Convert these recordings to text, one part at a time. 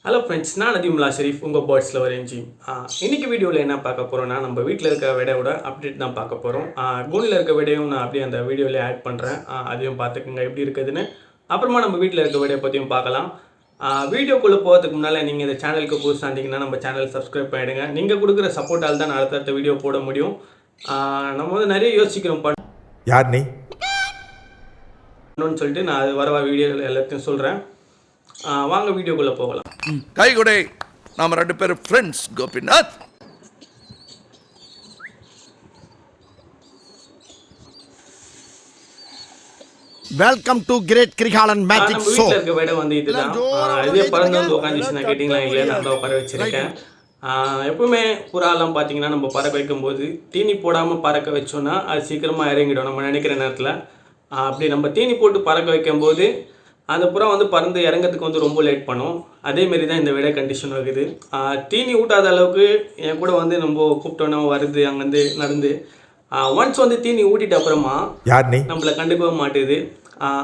Hello friends, நான் நதிமுல்லா ஷெரீஃப், உங்கள் பேர்ட்ஸில் ஒரு என்ஜி. இன்றைக்கி வீடியோவில் என்ன பார்க்க போகிறோன்னா, நம்ம வீட்டில் இருக்க விடையோட அப்டேட் தான் பார்க்க போகிறோம். கூனில் இருக்க விடையும் நான் அப்படியே அந்த வீடியோவில் ஆட் பண்ணுறேன். அதையும் பார்த்துக்குங்க எப்படி இருக்குதுன்னு. அப்புறமா நம்ம வீட்டில் இருக்க விடையை பற்றியும் பார்க்கலாம். வீடியோக்குள்ளே போகிறதுக்கு முன்னால் நீங்கள் இந்த சேனலுக்கு புதுசாக இருந்தீங்கன்னா நம்ம சேனல் சப்ஸ்கிரைப் பண்ணிவிடுங்க. நீங்கள் கொடுக்குற சப்போர்ட்டால் தான் நான் அடுத்தடுத்த வீடியோ போட முடியும். நம்ம வந்து நிறைய யோசிக்கிறோம் யார் நீ பண்ணணும்னு சொல்லிட்டு நான் அது வர வீடியோவில் எல்லாத்தையும் சொல்கிறேன். வாங்க வீடியோக்குள்ளே போகலாம். கை கொடை, நாம 2 பேரும் friends. Gopinath, welcome to great Kirikalan magic show. வீட்டில் இருக்க விட வந்து இதுதான். இதே பறந்து வந்து உட்காந்துச்சுன்னா கேட்டிங்களா இல்லையா, நான் தான் உட்கார வச்சுருக்கேன். எப்பவுமே புறாலாம் பார்த்தீங்கன்னா நம்ம பறக்க வைக்கும்போது தீனி போடாமல் பறக்க வச்சோன்னா அது சீக்கிரமாக இறங்கிடும் நம்ம நினைக்கிற நேரத்தில். அப்படி நம்ம தீனி போட்டு பறக்க வைக்கும்போது அந்த புறா வந்து பறந்து இறங்கிறதுக்கு வந்து ரொம்ப லேட் பண்ணும். அதேமாரி தான் இந்த விட கண்டிஷன் இருக்குது. தீனி ஊட்டாத அளவுக்கு என் கூட வந்து நம்ம கூப்பிட்டோன்னா வருது அங்கேருந்து நடந்து. ஒன்ஸ் வந்து தீனி ஊட்டிட்டு அப்புறமா யார் நீ நம்மளை கண்டுக்கவே மாட்டுது.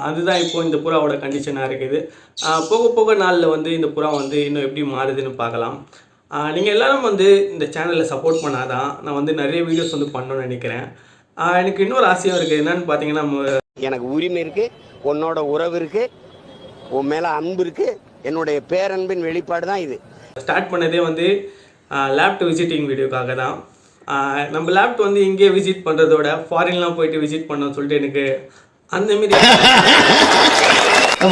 அதுதான் இப்போது இந்த புறாவோட கண்டிஷனாக இருக்குது. போக போக நாளில் வந்து இந்த புறா வந்து இன்னும் எப்படி மாறுதுன்னு பார்க்கலாம். நீங்கள் எல்லோரும் வந்து இந்த சேனலில் சப்போர்ட் பண்ணாதான் நான் வந்து நிறைய வீடியோஸ் வந்து பண்ணணும்னு நினைக்கிறேன். எனக்கு இன்னொரு ஆசையும் இருக்குது. என்னென்னு பார்த்தீங்கன்னா, எனக்கு உரிமை இருக்குது, உன்னோட உறவு இருக்குது, உன் மேலே அன்பு இருக்குது, என்னுடைய பேரன்பின் வெளிப்பாடு தான் இது. ஸ்டார்ட் பண்ணதே வந்து லேப்ட் விசிட்டிங் வீடியோக்காக தான். நம்ம லேப்ட் வந்து இங்கே விசிட் பண்ணுறதோட ஃபாரின்லாம் போயிட்டு விசிட் பண்ணோம்னு சொல்லிட்டு எனக்கு அந்தமாரி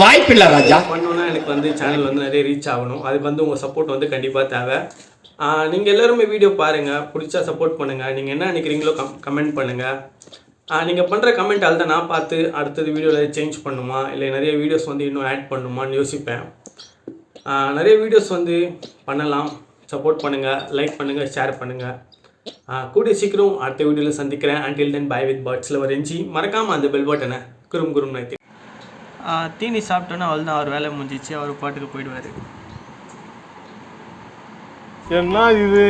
வாய்ப்பில்லை ராஜா. பண்ணோன்னா எனக்கு வந்து சேனல் வந்து நிறைய ரீச் ஆகணும். அதுக்கு வந்து உங்கள் சப்போர்ட் வந்து கண்டிப்பாக தேவை. நீங்கள் எல்லோருமே வீடியோ பாருங்கள், பிடிச்சா சப்போர்ட் பண்ணுங்கள். நீங்கள் என்ன நினைக்கிறீங்களோ கமெண்ட் பண்ணுங்கள். நீங்கள் பண்ணுற கமெண்ட்டால் தான் நான் பார்த்து அடுத்தது வீடியோவில் சேஞ்ச் பண்ணுமா இல்லை நிறைய வீடியோஸ் வந்து இன்னும் ஆட் பண்ணுமான்னு யோசிப்பேன். நிறைய வீடியோஸ் வந்து பண்ணலாம். சப்போர்ட் பண்ணுங்கள், லைக் பண்ணுங்கள், ஷேர் பண்ணுங்கள். கூடிய சீக்கிரம் அடுத்த வீடியோவில் சந்திக்கிறேன். அன்டில் தென் பை வித் பேர்ட்ஸில் ஒரு என்ஜி. மறக்காமல் அந்த பெல் பட்டனை குறும் நைத்தி. தீனி சாப்பிட்டோன்னா அவள் தான் அவர் வேலை முடிஞ்சிச்சு, அவர் பாட்டுக்கு போயிடுவார். என்ன இது